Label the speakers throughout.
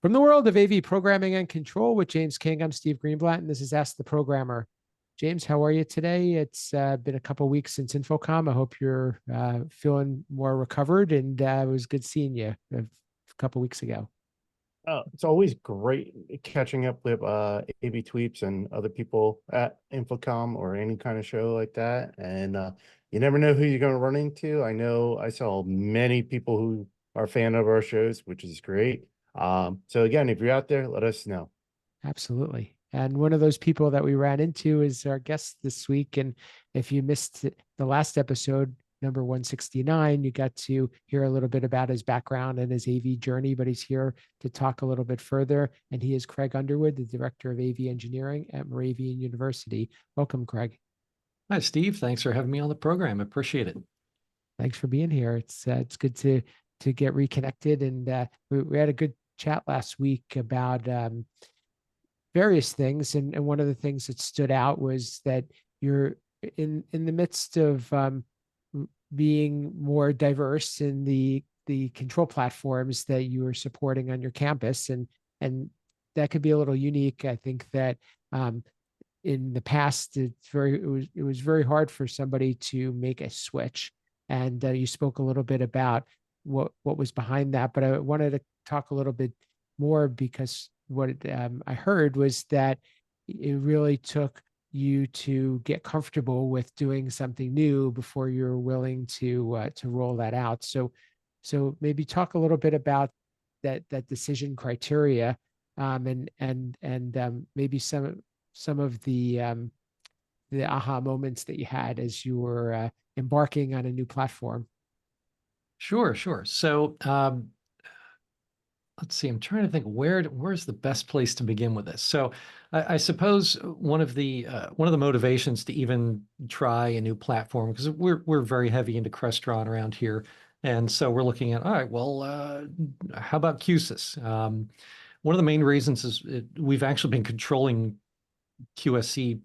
Speaker 1: From the world of AV programming and control with James King, I'm Steve Greenblatt, and this is Ask the Programmer. James, how are you today? It's been a couple weeks since InfoComm. I hope you're feeling more recovered, and it was good seeing you a couple weeks ago.
Speaker 2: It's always great catching up with AB Tweeps and other people at InfoComm or any kind of show like that. And you never know who you're going to run into. I know I saw many people who are a fan of our shows, which is great. So again, if you're out there, let us know.
Speaker 1: Absolutely. And one of those people that we ran into is our guest this week. And if you missed the last episode, number 169, you got to hear a little bit about his background and his AV journey, but he's here to talk a little bit further. And he is Craig Underwood, the Director of AV Engineering at Moravian University. Welcome, Craig.
Speaker 3: Hi, Steve. Thanks for having me on the program. I appreciate it.
Speaker 1: Thanks for being here. It's good to get reconnected. And we had a good chat last week about various things, and one of the things that stood out was that you're in the midst of being more diverse in the control platforms that you are supporting on your campus, and that could be a little unique. I think that in the past it was very hard for somebody to make a switch, and you spoke a little bit about what was behind that, but I wanted to talk a little bit more because what I heard was that it really took you to get comfortable with doing something new before you're willing to roll that out. So maybe talk a little bit about that decision criteria, and maybe some of the aha moments that you had as you were embarking on a new platform.
Speaker 3: Sure. So let's see. I'm trying to think where's the best place to begin with this. So I suppose one of the motivations to even try a new platform, because we're very heavy into Crestron around here, and so we're looking at, all right, well, how about QSys? One of the main reasons is we've actually been controlling QSC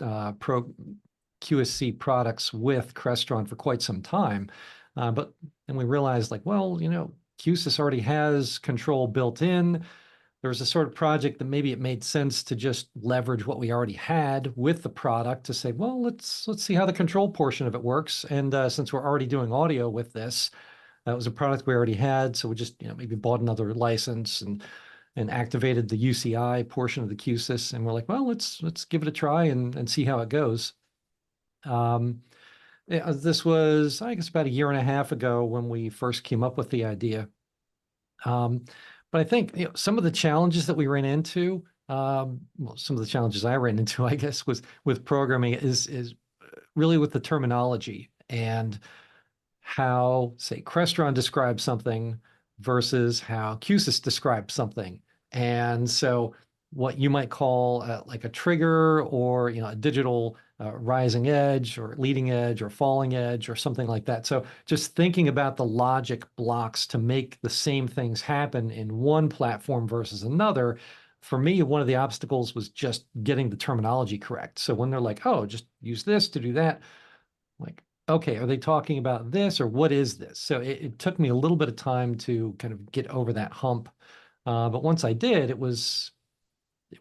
Speaker 3: QSC products with Crestron for quite some time, but then we realized, like, well, QSys already has control built in. There was a sort of project that maybe it made sense to just leverage what we already had with the product to say, well, let's see how the control portion of it works. And since we're already doing audio with this, that was a product we already had, so we just maybe bought another license and activated the UCI portion of the QSys, and we're like, well, let's give it a try and see how it goes. This was, I guess, about a year and a half ago when we first came up with the idea. But I think some of the challenges that we ran into, well, some of the challenges I ran into, I guess, was with programming is really with the terminology and how, say, Crestron describes something versus how QSys describes something. And so what you might call like a trigger or a digital rising edge or leading edge or falling edge or something like that. So just thinking about the logic blocks to make the same things happen in one platform versus another, for me, one of the obstacles was just getting the terminology correct. So when they're like, oh, just use this to do that, like, okay, are they talking about this or what is this? So it took me a little bit of time to kind of get over that hump. But once I did, it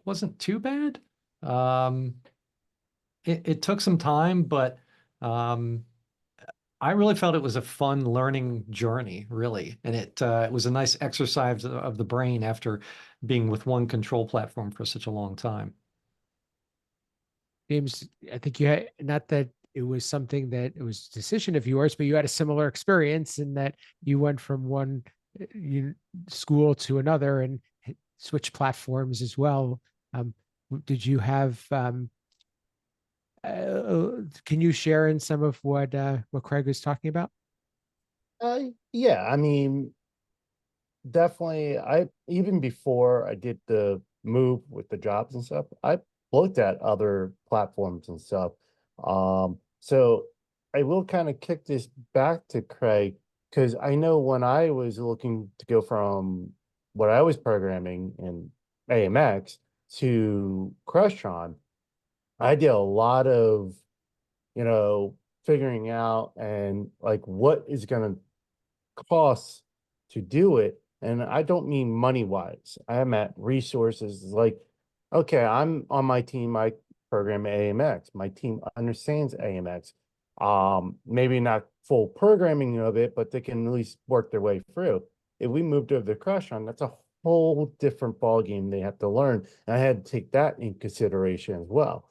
Speaker 3: wasn't too bad. It took some time, but I really felt it was a fun learning journey, really. And it was a nice exercise of the brain after being with one control platform for such a long time.
Speaker 1: James, I think you had, not that it was something that it was a decision of yours, but you had a similar experience in that you went from one school to another and switched platforms as well. Did you have, can you share in some of what Craig was talking about?
Speaker 2: Yeah, I mean, definitely. Even before I did the move with the jobs and stuff, I looked at other platforms and stuff. So I will kind of kick this back to Craig, because I know when I was looking to go from what I was programming in AMX to Crestron, I did a lot of, figuring out and like what is going to cost to do it And I don't mean money wise. I am at resources like, okay, I'm on my team, I program AMX. My team understands AMX. Maybe not full programming of it, but they can at least work their way through. If we moved over to Crestron, that's a whole different ballgame they have to learn. And I had to take that in consideration as well.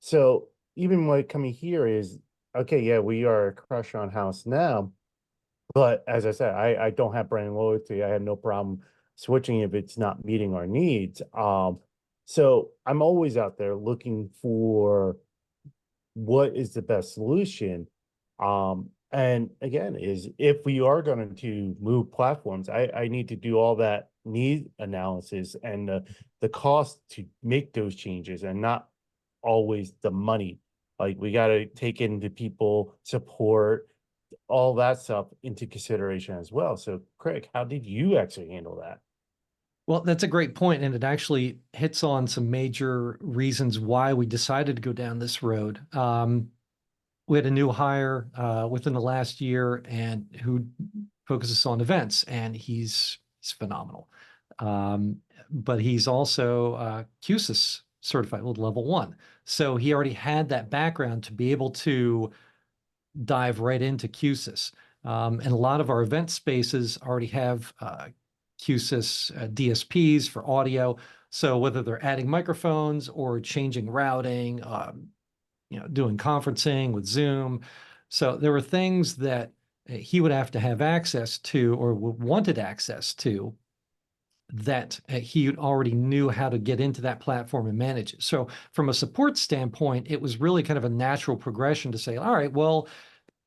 Speaker 2: So even what coming here is, okay, yeah, we are a Crestron house now, but as I said, I don't have brand loyalty. I have no problem switching if it's not meeting our needs. So I'm always out there looking for what is the best solution. And again, is if we are going to move platforms, I need to do all that need analysis and the cost to make those changes, and not always the money. Like we got to take into people support, all that stuff into consideration as well. So Craig, how did you actually handle that?
Speaker 3: Well, that's a great point, and it actually hits on some major reasons why we decided to go down this road. We had a new hire within the last year, and who focuses on events, and he's phenomenal. But he's also QSIS certified with level 1, so he already had that background to be able to dive right into QSIS. And a lot of our event spaces already have QSIS DSPs for audio. So whether they're adding microphones or changing routing, doing conferencing with Zoom. So there were things that he would have to have access to, or wanted access to, that he already knew how to get into that platform and manage it. So from a support standpoint, it was really kind of a natural progression to say, all right, well,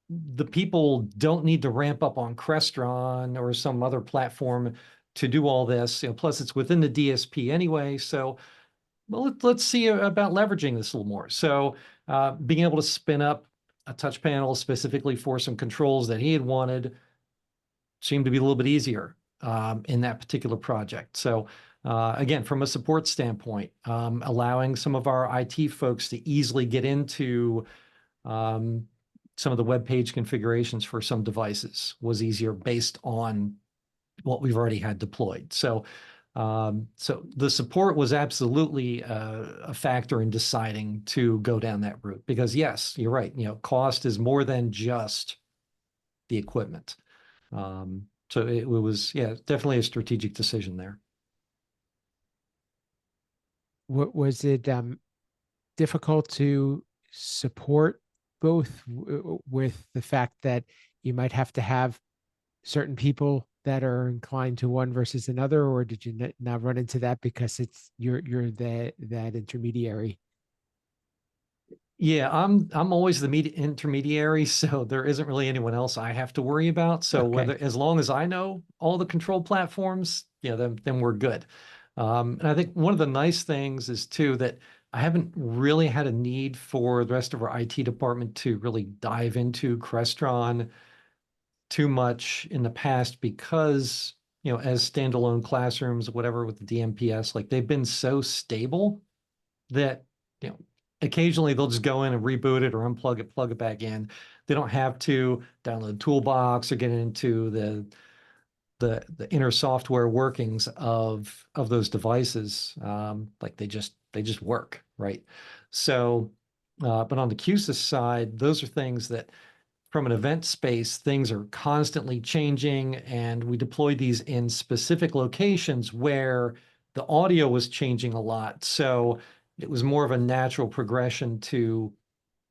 Speaker 3: the people don't need to ramp up on Crestron or some other platform to do all this. Plus it's within the DSP anyway. So, well, let's see about leveraging this a little more. So being able to spin up a touch panel specifically for some controls that he had wanted seemed to be a little bit easier in that particular project. So again, from a support standpoint, allowing some of our IT folks to easily get into some of the web page configurations for some devices was easier based on what we've already had deployed. So the support was absolutely a factor in deciding to go down that route, because yes, you're right. Cost is more than just the equipment. So it was, yeah, definitely a strategic decision there.
Speaker 1: What was it difficult to support both with the fact that you might have to have certain people that are inclined to one versus another, or did you not run into that because you're that intermediary?
Speaker 3: Yeah, I'm always the intermediary, so there isn't really anyone else I have to worry about. So
Speaker 1: Okay.
Speaker 3: as long as I know all the control platforms, then we're good. And I think one of the nice things is too that I haven't really had a need for the rest of our IT department to really dive into Crestron too much in the past, because as standalone classrooms, whatever, with the DMPS, like they've been so stable that you know occasionally they'll just go in and reboot it or unplug it, plug it back in. They don't have to download Toolbox or get into the inner software workings of those devices. Like they just work, right? So but on the QSIS side, those are things that from an event space, things are constantly changing, and we deployed these in specific locations where the audio was changing a lot. So it was more of a natural progression to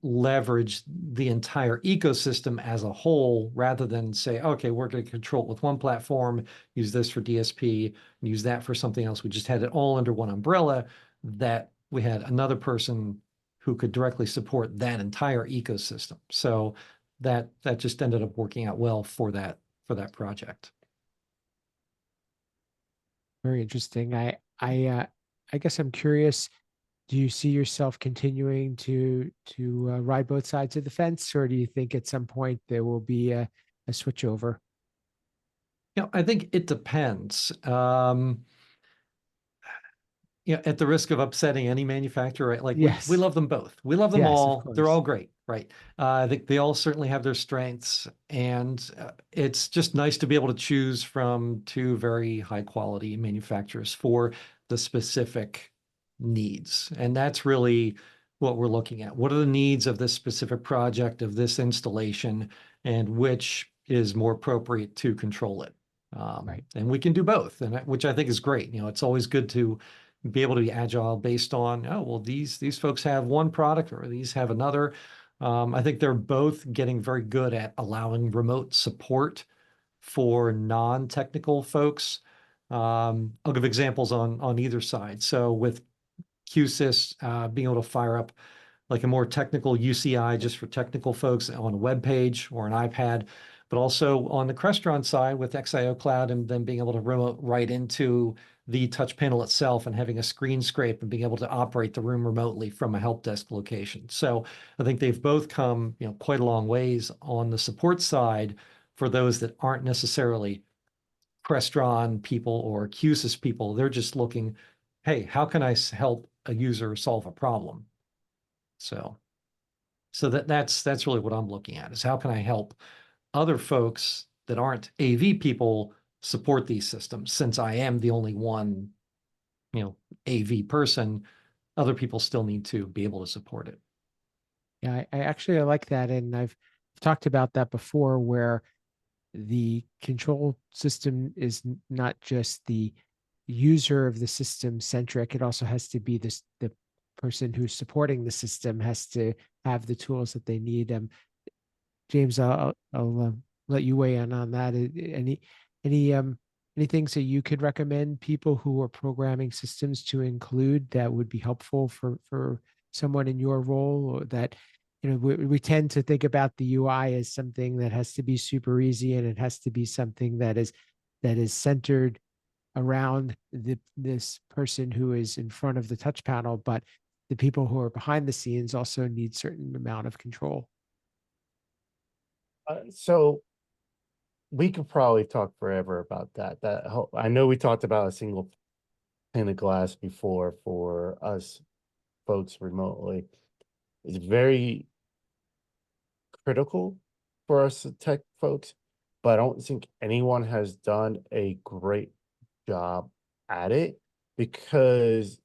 Speaker 3: leverage the entire ecosystem as a whole, rather than say, okay, we're going to control it with one platform, use this for DSP, use that for something else. We just had it all under one umbrella, that we had another person who could directly support that entire ecosystem. So that just ended up working out well for that project.
Speaker 1: Very interesting. I guess I'm curious, do you see yourself continuing to ride both sides of the fence, or do you think at some point there will be a switchover?
Speaker 3: I think it depends. At the risk of upsetting any manufacturer, right? Like we
Speaker 1: Yes.
Speaker 3: love them both. We love them
Speaker 1: Yes, of
Speaker 3: all. They're
Speaker 1: course.
Speaker 3: all great, Right. I think they all certainly have their strengths, and it's just nice to be able to choose from two very high quality manufacturers for the specific needs. And that's really what we're looking at. What are the needs of this specific project, of this installation, and which is more appropriate to control it?
Speaker 1: Right.
Speaker 3: And we can do both, and which I think is great. It's always good to be able to be agile based on, oh, well, these folks have one product or these have another. I think they're both getting very good at allowing remote support for non-technical folks. I'll give examples on either side. So with QSys being able to fire up like a more technical UCI just for technical folks on a web page or an iPad, but also on the Crestron side with XIO Cloud and then being able to remote right into the touch panel itself and having a screen scrape and being able to operate the room remotely from a help desk location. So I think they've both come, quite a long ways on the support side for those that aren't necessarily Crestron people or QSys people. They're just looking, hey, how can I help a user solve a problem? So that's really what I'm looking at, is how can I help other folks that aren't AV people support these systems, since I am the only one, AV person, other people still need to be able to support it.
Speaker 1: Yeah, I like that. And I've talked about that before, where the control system is not just the user of the system centric. It also has to be the person who's supporting the system has to have the tools that they need. James, I'll let you weigh in on that. Any any things that you could recommend people who are programming systems to include that would be helpful for someone in your role? Or that, we tend to think about the UI as something that has to be super easy, and it has to be something that is centered around this person who is in front of the touch panel, but the people who are behind the scenes also need certain amount of control.
Speaker 2: So we could probably talk forever about that. I know we talked about a single pane of glass before for us folks remotely. It's very critical for us tech folks, but I don't think anyone has done a great job at it, because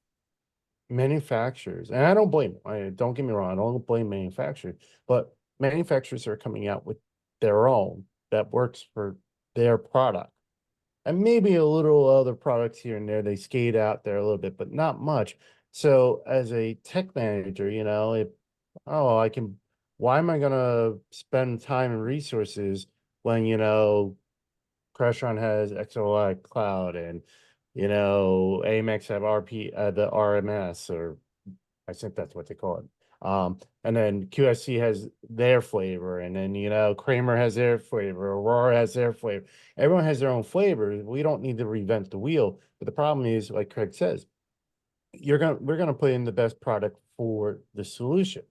Speaker 2: manufacturers, and I don't blame them, don't get me wrong, I don't blame manufacturers, but manufacturers are coming out with their own that works for their product. And maybe a little other products here and there, they skate out there a little bit, but not much. So as a tech manager, why am I gonna spend time and resources when, Crestron has XOI Cloud and, AMX have the RMS, or I think that's what they call it. And then QSC has their flavor, and then, Kramer has their flavor, Aurora has their flavor. Everyone has their own flavor. We don't need to reinvent the wheel. But the problem is, like Craig says, we're gonna put in the best product for the solution.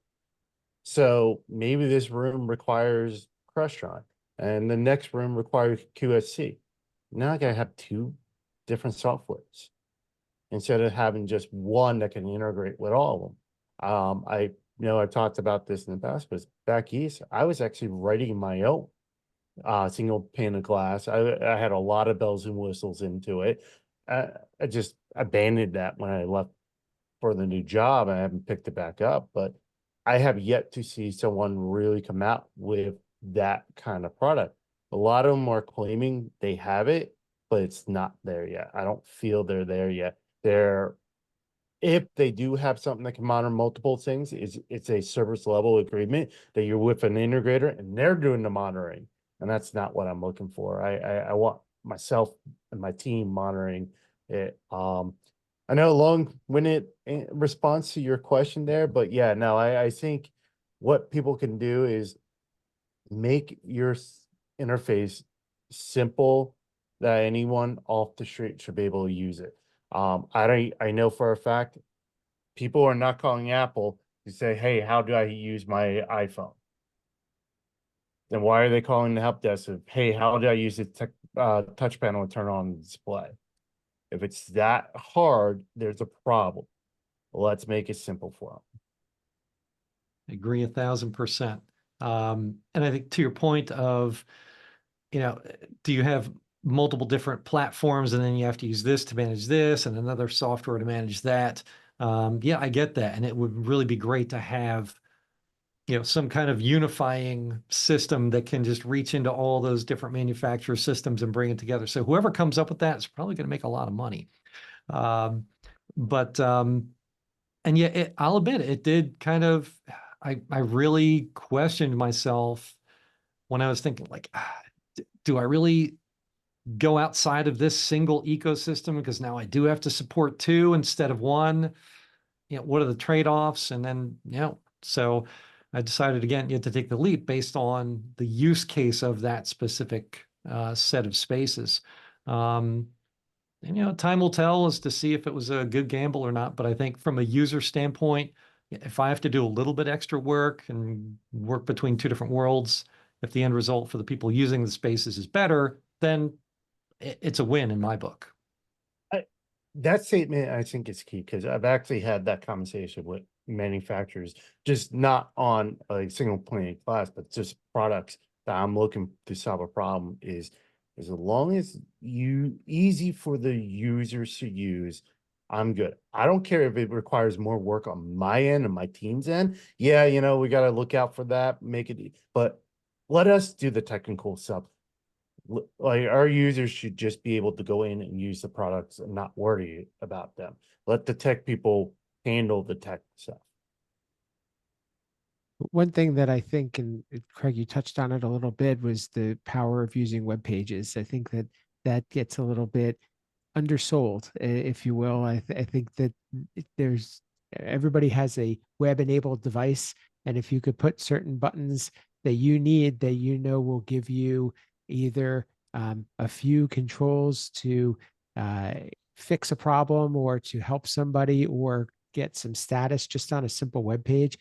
Speaker 2: So maybe this room requires Crestron, and the next room requires QSC. Now I gotta have two different softwares instead of having just one that can integrate with all of them. I've talked about this in the past, but back east, I was actually writing my own single pane of glass. I had a lot of bells and whistles into it. I just abandoned that when I left for the new job. I haven't picked it back up, but I have yet to see someone really come out with that kind of product. A lot of them are claiming they have it, but it's not there yet. I don't feel they're there yet. If they do have something that can monitor multiple things, it's a service level agreement that you're with an integrator and they're doing the monitoring. And that's not what I'm looking for. I want myself and my team monitoring it. I know long-winded response to your question there, but yeah, no, I think what people can do is make your interface simple, that anyone off the street should be able to use it. I know for a fact people are not calling Apple to say, hey, how do I use my iPhone? Then why are they calling the help desk of, hey, how do I use the touch panel to turn on the display? If it's that hard, there's a problem. Let's make it simple for them.
Speaker 3: I agree 1,000%. And I think to your point of, do you have multiple different platforms and then you have to use this to manage this and another software to manage that? Yeah, I get that. And it would really be great to have, some kind of unifying system that can just reach into all those different manufacturer systems and bring it together. So whoever comes up with that is probably going to make a lot of money. Um, but and yet I'll admit it did kind of, I really questioned myself when I was thinking like, do I really go outside of this single ecosystem? Because now I do have to support two instead of one. What are the trade-offs? And then, so I decided again, to take the leap based on the use case of that specific set of spaces. And time will tell as to see if it was a good gamble or not. But I think from a user standpoint, if I have to do a little bit extra work and work between two different worlds, if the end result for the people using the spaces is better, then it's a win in my book.
Speaker 2: That statement I think is key, because I've actually had that conversation with manufacturers, just not on a single point in class, but just products that I'm looking to solve a problem is as long as easy for the users to use, I'm good. I don't care if it requires more work on my end and my team's end. Yeah, we got to look out for that, make it, but let us do the technical stuff. Like, our users should just be able to go in and use the products and not worry about them. Let the tech people handle the tech stuff.
Speaker 1: One thing that I think, and Craig, you touched on it a little bit, was the power of using web pages. I think that that gets a little bit undersold, if you will. I think that there's everybody has a web-enabled device, and if you could put certain buttons that you need that will give you either a few controls to fix a problem or to help somebody or get some status just on a simple web page.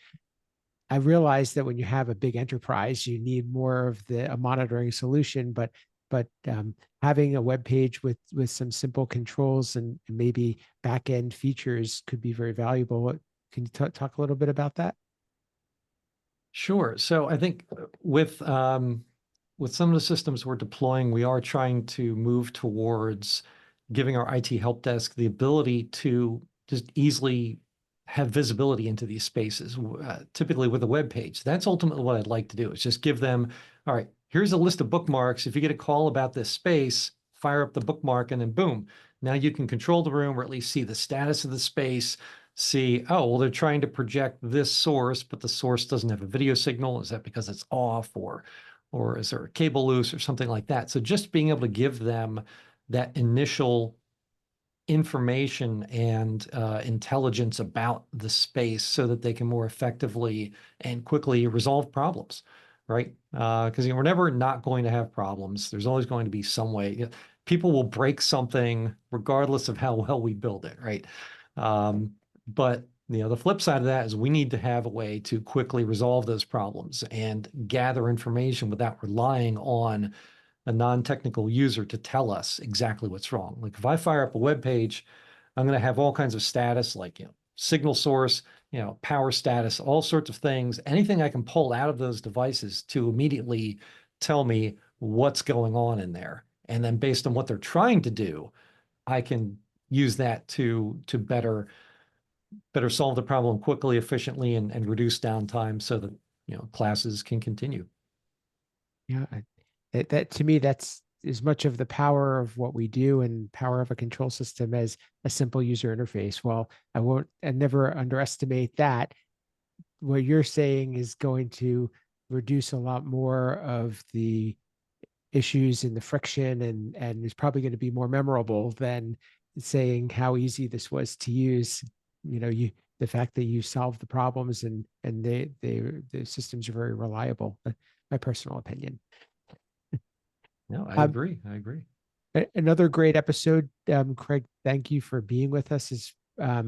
Speaker 1: I realize that when you have a big enterprise, you need more of a monitoring solution, but having a web page with some simple controls and maybe back end features could be very valuable. Can you talk a little bit about that?
Speaker 3: Sure. So I think with some of the systems we're deploying, we are trying to move towards giving our IT help desk the ability to just easily have visibility into these spaces, typically with a web page. That's ultimately what I'd like to do, is just give them, all right, here's a list of bookmarks. If you get a call about this space, fire up the bookmark and then boom, now you can control the room or at least see the status of the space, see, oh, well, they're trying to project this source, but the source doesn't have a video signal. Is that because it's off, or is there a cable loose or something like that? So just being able to give them that initial information and intelligence about the space so that they can more effectively and quickly resolve problems, right? Because we're never not going to have problems. There's always going to be some way. People will break something regardless of how well we build it, right? But the flip side of that is we need to have a way to quickly resolve those problems and gather information without relying on a non-technical user to tell us exactly what's wrong. Like if I fire up a web page, I'm going to have all kinds of status, like signal source, power status, all sorts of things, anything I can pull out of those devices to immediately tell me what's going on in there. And then based on what they're trying to do, I can use that to better solve the problem quickly, efficiently, and reduce downtime so that classes can continue.
Speaker 1: Yeah, that to me, that's as much of the power of what we do and power of a control system as a simple user interface. Well, I never underestimate that. What you're saying is going to reduce a lot more of the issues and the friction, and is probably going to be more memorable than saying how easy this was to use. The fact that you solved the problems and the systems are very reliable. My personal opinion.
Speaker 3: No, I agree. I agree.
Speaker 1: Another great episode, Craig. Thank you for being with us. I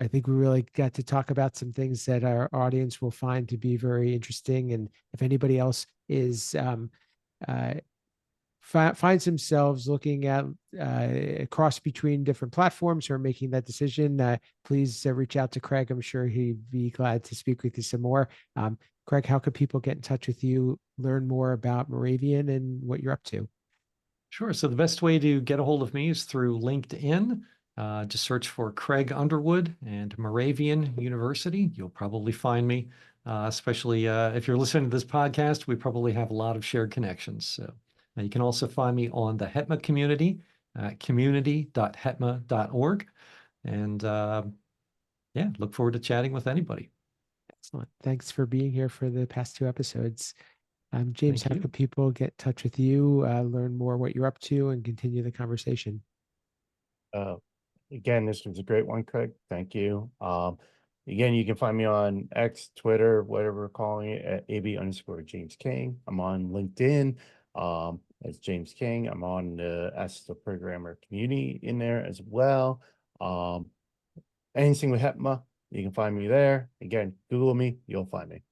Speaker 1: think we really got to talk about some things that our audience will find to be very interesting. And if anybody else is finds themselves looking at a cross between different platforms or making that decision, please reach out to Craig. I'm sure he'd be glad to speak with you some more. Craig, how could people get in touch with you, learn more about Moravian and what you're up to?
Speaker 3: Sure. So the best way to get a hold of me is through LinkedIn. Just search for Craig Underwood and Moravian University. You'll probably find me, especially if you're listening to this podcast. We probably have a lot of shared connections. So you can also find me on the HETMA community, community.hetma.org. And yeah, look forward to chatting with anybody.
Speaker 1: Excellent. Thanks for being here for the past 2 episodes. James,
Speaker 3: Thank
Speaker 1: how
Speaker 3: you.
Speaker 1: can people get in touch with you, learn more what you're up to, and continue the conversation?
Speaker 2: Again, this was a great one, Craig. Thank you. Again, you can find me on X, Twitter, whatever we're calling it, at AB_James King. I'm on LinkedIn as James King. I'm on the Ask the Programmer community in there as well. Anything with HETMA, you can find me there. Again, Google me, you'll find me.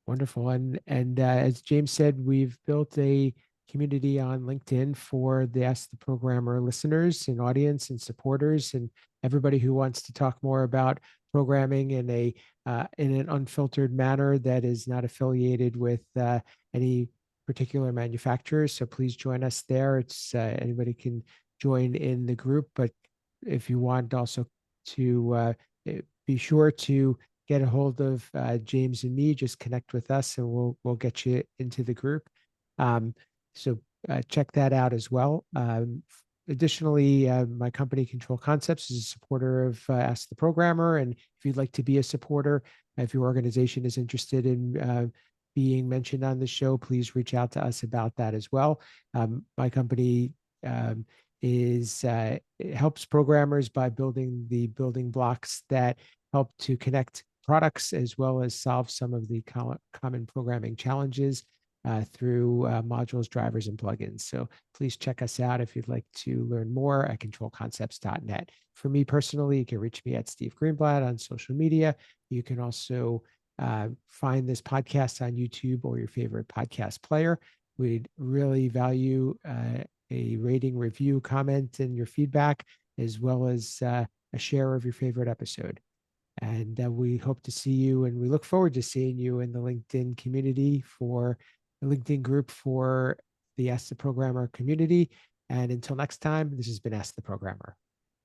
Speaker 1: Wonderful. And as James said, we've built a community on LinkedIn for the Ask the Programmer listeners and audience and supporters and everybody who wants to talk more about programming in an unfiltered manner that is not affiliated with any particular manufacturers. So please join us there. It's anybody can join in the group, but if you want also to be sure to get a hold of James and me, just connect with us and we'll get you into the group. So check that out as well. Additionally, my company Control Concepts is a supporter of Ask the Programmer. And if you'd like to be a supporter, if your organization is interested in being mentioned on the show, please reach out to us about that as well. My company helps programmers by building the building blocks that help to connect products as well as solve some of the common programming challenges through modules, drivers, and plugins. So please check us out if you'd like to learn more at controlconcepts.net. For me personally, you can reach me at Steve Greenblatt on social media. You can also find this podcast on YouTube or your favorite podcast player. We'd really value a rating, review, comment, and your feedback, as well as a share of your favorite episode. And we hope to see you, and we look forward to seeing you in the LinkedIn community for the LinkedIn group for the Ask the Programmer community. And until next time, this has been Ask the Programmer.